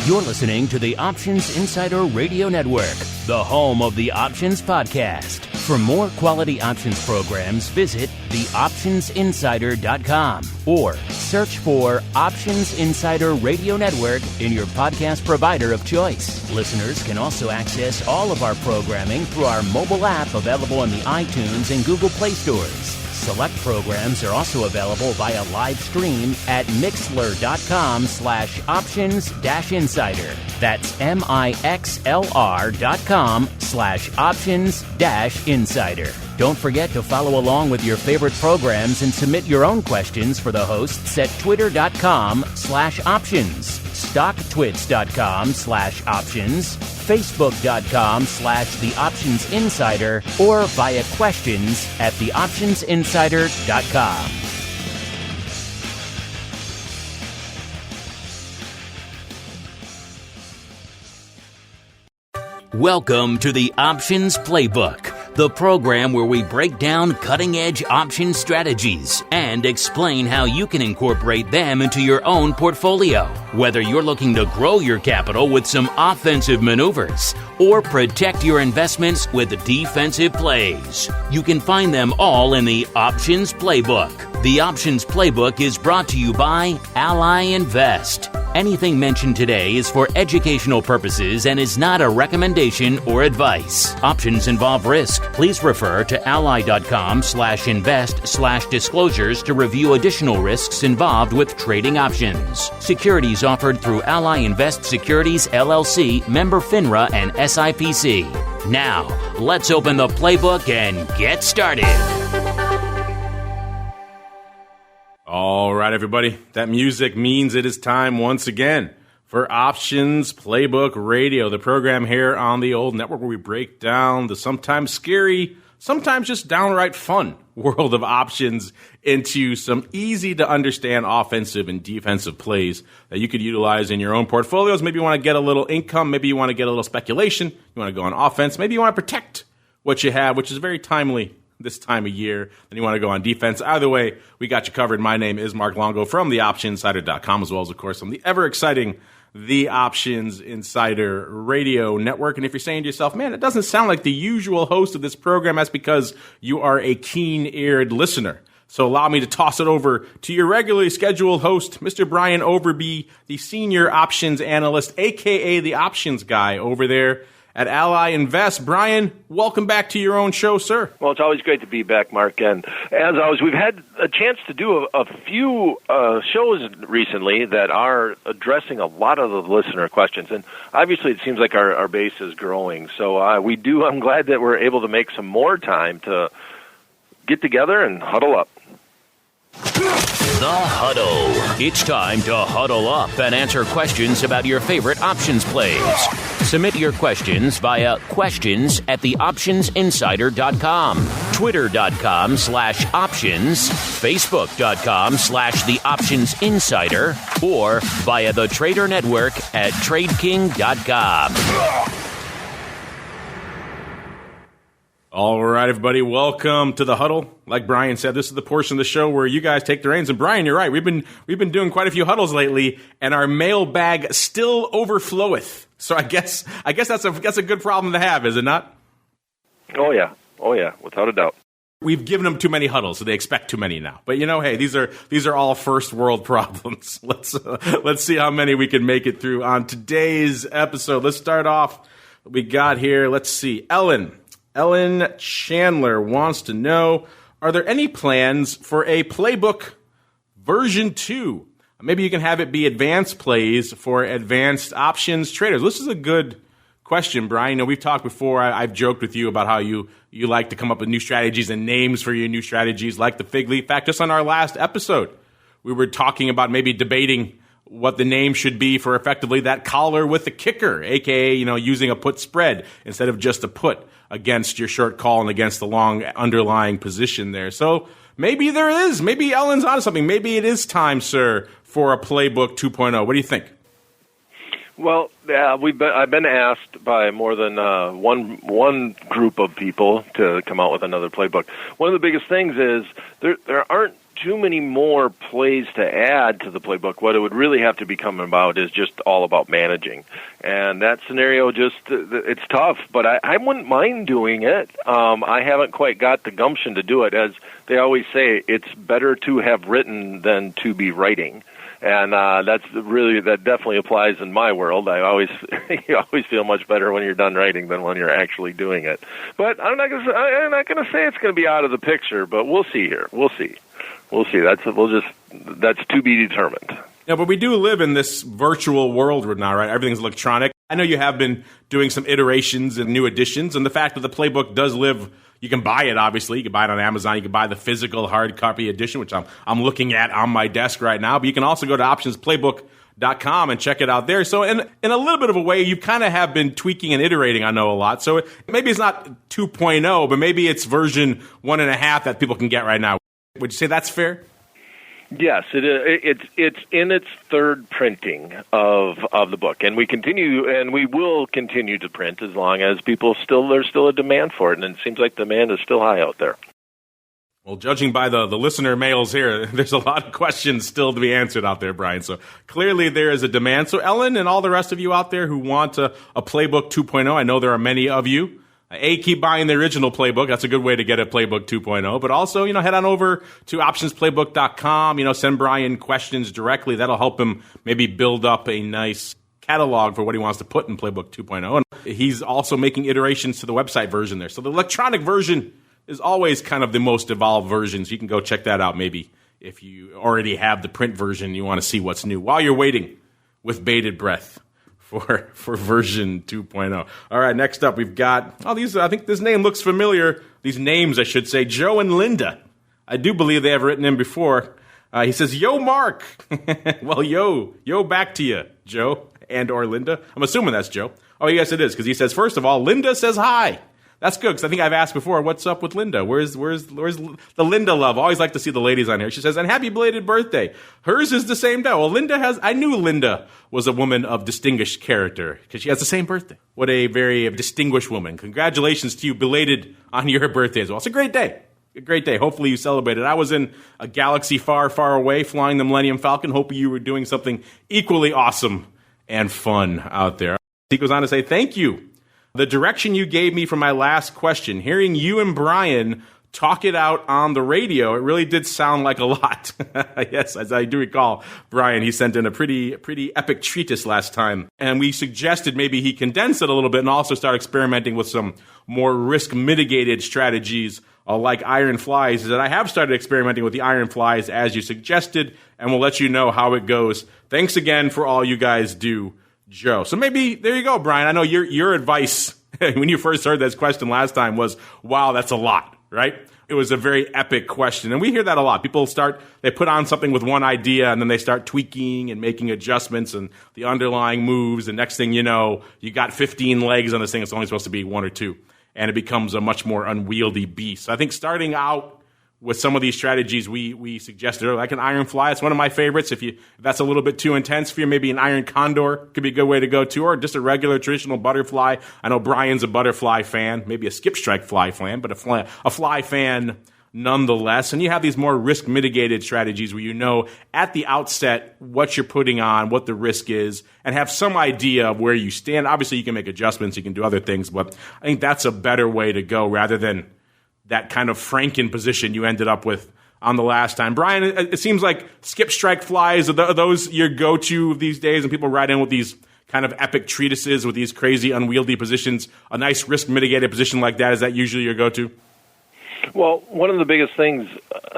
You're listening to the Options Insider Radio Network, the home of the Options Podcast. For more quality options programs, visit theoptionsinsider.com or search for Options Insider Radio Network in your podcast provider of choice. Listeners can also access all of our programming through our mobile app available in the iTunes and Google Play stores. Select programs are also available via live stream at mixlr.com/options-insider. That's mixlr.com/options-insider. Don't forget to follow along with your favorite programs and submit your own questions for the hosts at twitter.com/options, stocktwits.com/options, facebook.com/theoptionsinsider, or via questions at theoptionsinsider.com. Welcome to the Options Playbook, the program where we break down cutting-edge option strategies and explain how you can incorporate them into your own portfolio. Whether you're looking to grow your capital with some offensive maneuvers or protect your investments with defensive plays, you can find them all in the Options Playbook. The Options Playbook is brought to you by Ally Invest. Anything mentioned today is for educational purposes and is not a recommendation or advice. Options involve risk. Please refer to ally.com/invest/disclosures to review additional risks involved with trading options. Securities offered through Ally Invest Securities LLC, member FINRA and SIPC. Now, let's open the playbook and get started. All right, everybody. That music means it is time once again for Options Playbook Radio, the program here on the old network where we break down the sometimes scary, sometimes just downright fun world of options into some easy to understand offensive and defensive plays that you could utilize in your own portfolios. Maybe you want to get a little income. Maybe you want to get a little speculation. You want to go on offense. Maybe you want to protect what you have, which is very timely this time of year. Then you want to go on defense. Either way, we got you covered. My name is Mark Longo from theoptionsinsider.com, as well as, of course, on the ever-exciting The Options Insider Radio Network. And if you're saying to yourself, man, it doesn't sound like the usual host of this program, that's because you are a keen-eared listener. So allow me to toss it over to your regularly scheduled host, Mr. Brian Overby, the senior options analyst, a.k.a. the options guy over there at Ally Invest. Brian, welcome back to your own show, sir. Well, it's always great to be back, Mark. And as always, we've had a chance to do a few shows recently that are addressing a lot of the listener questions. And obviously, it seems like our base is growing. So I'm glad that we're able to make some more time to get together and huddle up. The Huddle. It's time to huddle up and answer questions about your favorite options plays. Submit your questions via questions@theoptionsinsider.com, twitter.com/options, facebook.com/theoptionsinsider, or via the Trader Network at tradeking.com. All right, everybody, welcome to the Huddle. Like Brian said, this is the portion of the show where you guys take the reins. And Brian, you're right. We've been doing quite a few huddles lately, and our mailbag still overfloweth. So I guess that's a good problem to have, is it not? Oh yeah, without a doubt. We've given them too many huddles, so they expect too many now. But hey, these are all first world problems. Let's see how many we can make it through on today's episode. Let's start off. We got here. Let's see, Ellen Chandler wants to know, are there any plans for a Playbook version 2? Maybe you can have it be advanced plays for advanced options traders. This is a good question, Brian. We've talked before. I've joked with you about how you like to come up with new strategies and names for your new strategies, like the fig leaf. In fact, just on our last episode, we were talking about maybe debating what the name should be for effectively that collar with the kicker, a.k.a., using a put spread instead of just a put against your short call and against the long underlying position there. So maybe there is. Maybe Ellen's onto something. Maybe it is time, sir, for a Playbook 2.0. What do you think? Well, yeah, I've been asked by more than one group of people to come out with another playbook. One of the biggest things is there aren't too many more plays to add to the playbook. What it would really have to become about is just all about managing. And that scenario it's tough, but I wouldn't mind doing it. I haven't quite got the gumption to do it. As they always say, it's better to have written than to be writing. And that definitely applies in my world. You always feel much better when you're done writing than when you're actually doing it. But I'm not going to say it's going to be out of the picture. But we'll see here. We'll see. That's to be determined. Yeah, but we do live in this virtual world now, right? Everything's electronic. I know you have been doing some iterations and new editions, and the fact that the playbook does live. You can buy it, obviously. You can buy it on Amazon. You can buy the physical hard copy edition, which I'm looking at on my desk right now. But you can also go to optionsplaybook.com and check it out there. So in a little bit of a way, you kind of have been tweaking and iterating, I know, a lot. So maybe it's not 2.0, but maybe it's version 1.5 that people can get right now. Would you say that's fair? Yes, it is. It's in its third printing of the book, and we will continue to print as long as there's still a demand for it, and it seems like demand is still high out there. Well, judging by the listener mails here, there's a lot of questions still to be answered out there, Brian. So clearly there is a demand. So Ellen and all the rest of you out there who want a Playbook 2.0, I know there are many of you. Keep buying the original playbook. That's a good way to get a Playbook 2.0. But also, head on over to optionsplaybook.com. Send Brian questions directly. That'll help him maybe build up a nice catalog for what he wants to put in Playbook 2.0. And he's also making iterations to the website version there. So the electronic version is always kind of the most evolved version. So you can go check that out maybe if you already have the print version. You want to see what's new while you're waiting with bated breath for version 2.0. All right, next up we've got, these, I think this name looks familiar. These names, I should say, Joe and Linda. I do believe they have written in before. He says, yo, Mark. Well, yo, back to you, Joe and or Linda. I'm assuming that's Joe. Oh, yes, it is, because he says, first of all, Linda says hi. That's good, because I think I've asked before, what's up with Linda? Where's the Linda love? I always like to see the ladies on here. She says, and happy belated birthday. Hers is the same day. Well, I knew Linda was a woman of distinguished character, because she has the same birthday. What a very distinguished woman. Congratulations to you, belated on your birthday as well. It's a great day. A great day. Hopefully you celebrated. I was in a galaxy far, far away flying the Millennium Falcon, hoping you were doing something equally awesome and fun out there. He goes on to say, thank you. The direction you gave me for my last question, hearing you and Brian talk it out on the radio, it really did sound like a lot. Yes, as I do recall, Brian, he sent in a pretty epic treatise last time. And we suggested maybe he condense it a little bit and also start experimenting with some more risk-mitigated strategies like iron flies. That I have started experimenting with the iron flies as you suggested, and we'll let you know how it goes. Thanks again for all you guys do, Joe. So maybe, there you go, Brian. I know your advice when you first heard this question last time was, wow, that's a lot, right? It was a very epic question. And we hear that a lot. People they put on something with one idea, and then they start tweaking and making adjustments and the underlying moves. And next thing you know, you got 15 legs on this thing. It's only supposed to be 1 or 2. And it becomes a much more unwieldy beast. So I think starting out with some of these strategies we suggested earlier, like an iron fly, it's one of my favorites. If that's a little bit too intense for you, maybe an iron condor could be a good way to go too, or just a regular traditional butterfly. I know Brian's a butterfly fan, maybe a skip strike fly fan, but a fly fan nonetheless. And you have these more risk mitigated strategies where you know at the outset what you're putting on, what the risk is, and have some idea of where you stand. Obviously, you can make adjustments, you can do other things, but I think that's a better way to go rather than that kind of Franken position you ended up with on the last time. Brian, it seems like skip strike flies, are those your go-to these days? And people write in with these kind of epic treatises with these crazy unwieldy positions. A nice risk-mitigated position like that, is that usually your go-to? Well, one of the biggest things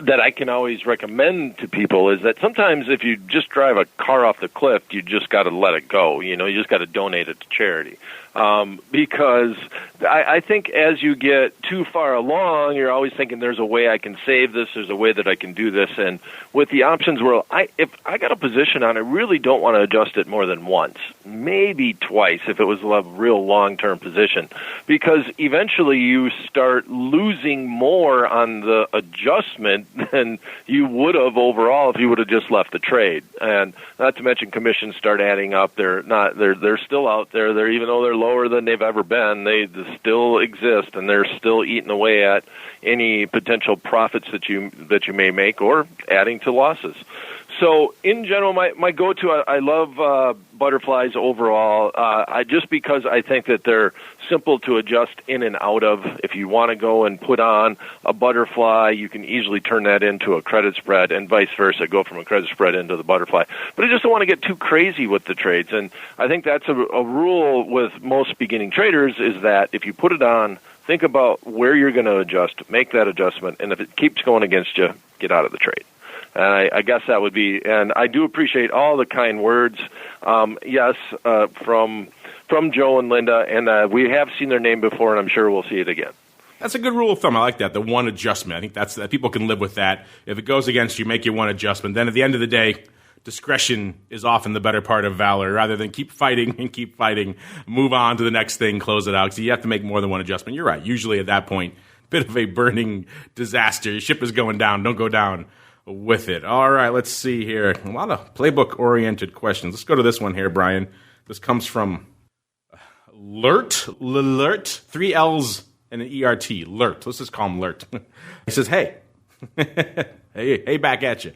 that I can always recommend to people is that sometimes if you just drive a car off the cliff, you just got to let it go. You just got to donate it to charity. Because I think as you get too far along, you're always thinking there's a way I can save this, there's a way that I can do this. And with the options world, if I got a position on, I really don't want to adjust it more than once, maybe twice if it was a real long-term position. Because eventually you start losing more on the adjustment than you would have overall if you would have just left the trade. And not to mention commissions start adding up. They're still out there. Even though they're lower than they've ever been. They still exist, and they're still eating away at any potential profits that you may make or adding to losses. So in general, my go-to, I love butterflies overall, just because I think that they're simple to adjust in and out of. If you want to go and put on a butterfly, you can easily turn that into a credit spread, and vice versa, go from a credit spread into the butterfly. But I just don't want to get too crazy with the trades, and I think that's a rule with most beginning traders, is that if you put it on, think about where you're going to adjust, make that adjustment, and if it keeps going against you, get out of the trade. And I guess that would be, and I do appreciate all the kind words, yes, from Joe and Linda, and we have seen their name before, and I'm sure we'll see it again. That's a good rule of thumb. I like that, the one adjustment. I think that people can live with that. If it goes against you, make your one adjustment. Then at the end of the day, discretion is often the better part of valor. Rather than keep fighting, move on to the next thing, close it out. Because you have to make more than one adjustment. You're right. Usually at that point, bit of a burning disaster. Your ship is going down. Don't go down with it. All right, let's see here. A lot of playbook-oriented questions. Let's go to this one here, Brian. This comes from Lert, 3 L's and an E-R-T, Lert. Let's just call him Lert. He says, hey. hey, back at you.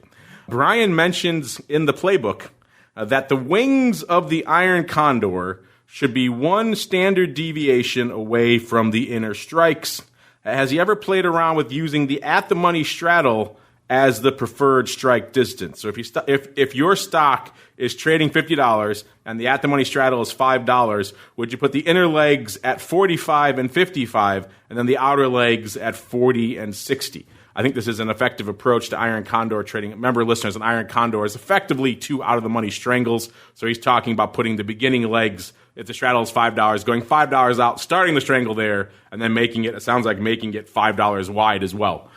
Brian mentions in the playbook that the wings of the iron condor should be one standard deviation away from the inner strikes. Has he ever played around with using the at-the-money straddle as the preferred strike distance? So if your stock is trading $50 and the at-the-money straddle is $5, would you put the inner legs at 45 and 55 and then the outer legs at 40 and 60? I think this is an effective approach to iron condor trading. Remember, listeners, an iron condor is effectively 2 out-of-the-money strangles. So he's talking about putting the beginning legs, if the straddle is $5, going $5 out, starting the strangle there, and then making it $5 wide as well.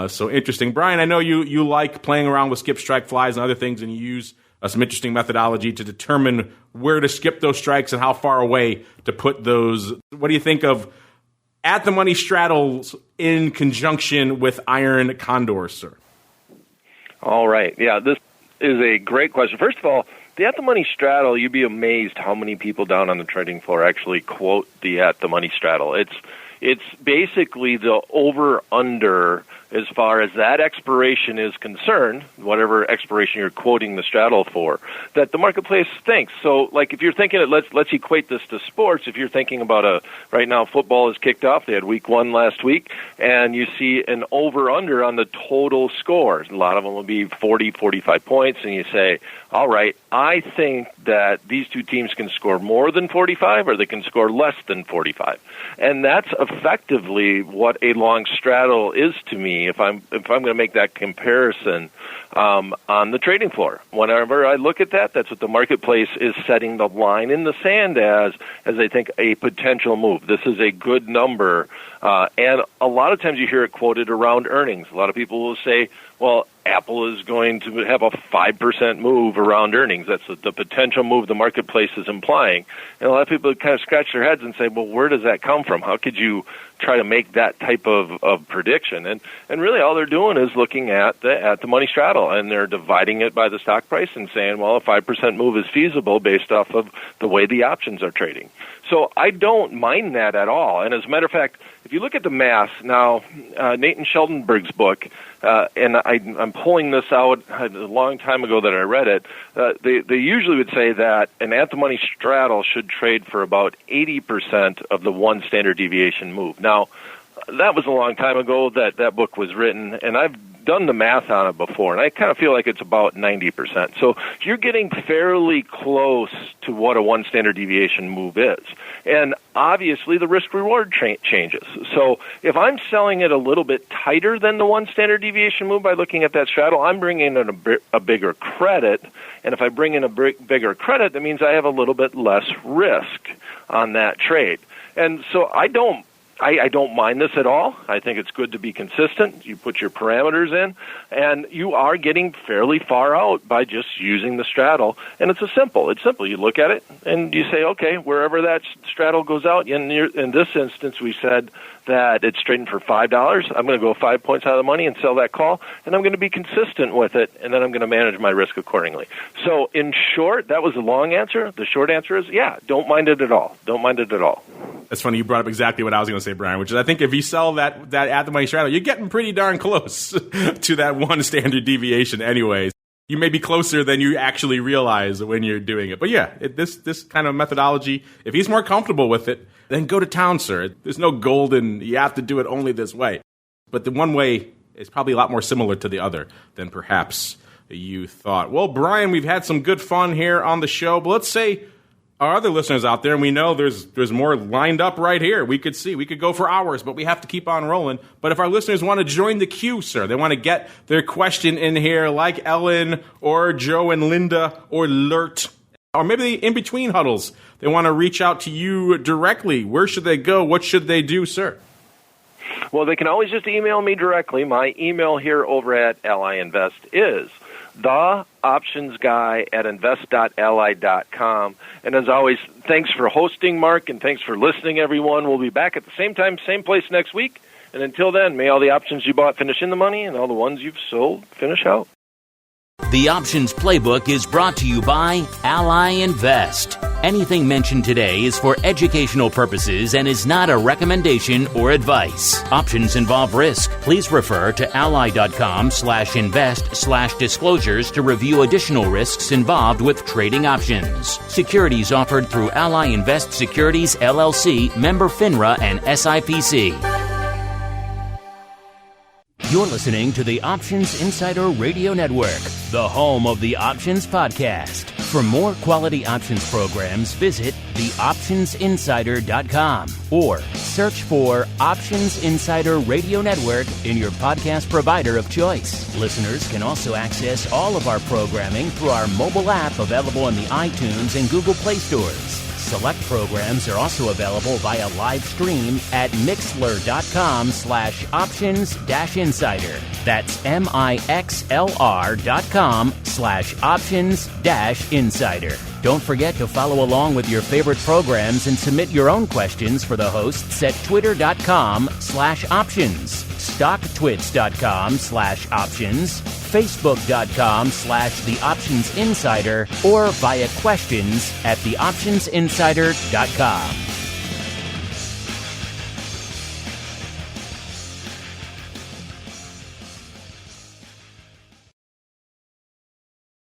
So interesting. Brian, I know you like playing around with skip strike flies and other things, and you use some interesting methodology to determine where to skip those strikes and how far away to put those. What do you think of at-the-money straddles in conjunction with iron condors, sir? All right. Yeah, this is a great question. First of all, the at-the-money straddle, you'd be amazed how many people down on the trading floor actually quote the at-the-money straddle. It's basically the over-under as far as that expiration is concerned, whatever expiration you're quoting the straddle for, that the marketplace thinks. So, like, if you're thinking, let's equate this to sports. If you're thinking about right now football is kicked off, they had week 1 last week, and you see an over-under on the total scores. A lot of them will be 40, 45 points, and you say, all right, I think that these two teams can score more than 45 or they can score less than 45. And that's effectively what a long straddle is to me if I'm going to make that comparison on the trading floor. Whenever I look at that, that's what the marketplace is setting the line in the sand as I think a potential move. This is a good number. And a lot of times you hear it quoted around earnings. A lot of people will say, well, Apple is going to have a 5% move around earnings. That's the potential move the marketplace is implying. And a lot of people kind of scratch their heads and say, well, where does that come from? How could you try to make that type of prediction? And really all they're doing is looking at the money straddle, and they're dividing it by the stock price and saying, well, a 5% move is feasible based off of the way the options are trading. So I don't mind that at all. And as a matter of fact, if you look at the math, now Nathan Scheldenberg's book, and I'm pulling this out a long time ago that I read it, they usually would say that an at-the-money straddle should trade for about 80% of the one standard deviation move. Now, that was a long time ago that book was written, and I've done the math on it before, and I kind of feel like it's about 90%. So you're getting fairly close to what a one standard deviation move is. And obviously the risk-reward changes. So if I'm selling it a little bit tighter than the one standard deviation move by looking at that straddle, I'm bringing in a bigger credit. And if I bring in a bigger credit, that means I have a little bit less risk on that trade. And so I don't I don't mind this at all. I think it's good to be consistent. You put your parameters in, and you are getting fairly far out by just using the straddle. And it's simple. It's simple. You look at it, and you say, okay, wherever that straddle goes out, in this instance, we said that it's trading for $5. I'm going to go 5 points out of the money and sell that call, and I'm going to be consistent with it, and then I'm going to manage my risk accordingly. So in short, that was the long answer. The short answer is, yeah, don't mind it at all. Don't mind it at all. That's funny. You brought up exactly what I was going to say, Brian, which is I think if you sell that at-the-money straddle, you're getting pretty darn close to that one standard deviation anyways. You may be closer than you actually realize when you're doing it. But yeah, this kind of methodology, if he's more comfortable with it, then go to town, sir. There's no golden, you have to do it only this way. But the one way is probably a lot more similar to the other than perhaps you thought. Well, Brian, we've had some good fun here on the show, but let's say our other listeners out there, and we know there's more lined up right here. We could go for hours, but we have to keep on rolling. But if our listeners want to join the queue, sir, they want to get their question in here like Ellen or Joe and Linda or Lert, or maybe in between huddles, they want to reach out to you directly. Where should they go? What should they do, sir? Well, they can always just email me directly. My email here over at Ally Invest is theoptionsguy@invest.ally.com. And as always, thanks for hosting, Mark, and thanks for listening, everyone. We'll be back at the same time, same place next week. And until then, may all the options you bought finish in the money and all the ones you've sold finish out. The Options Playbook is brought to you by Ally Invest. Anything mentioned today is for educational purposes and is not a recommendation or advice. Options involve risk. Please refer to ally.com/invest/disclosures to review additional risks involved with trading options. Securities offered through Ally Invest Securities, LLC, member FINRA and SIPC. You're listening to the Options Insider Radio Network, the home of the Options Podcast. For more quality options programs, visit theoptionsinsider.com or search for Options Insider Radio Network in your podcast provider of choice. Listeners can also access all of our programming through our mobile app available in the iTunes and Google Play stores. Select programs are also available via live stream at mixlr.com/options-insider. That's mixlr.com/options-insider. Don't forget to follow along with your favorite programs and submit your own questions for the hosts at twitter.com/options, stocktwits.com/options, facebook.com/theoptionsinsider, or via questions at theoptionsinsider.com.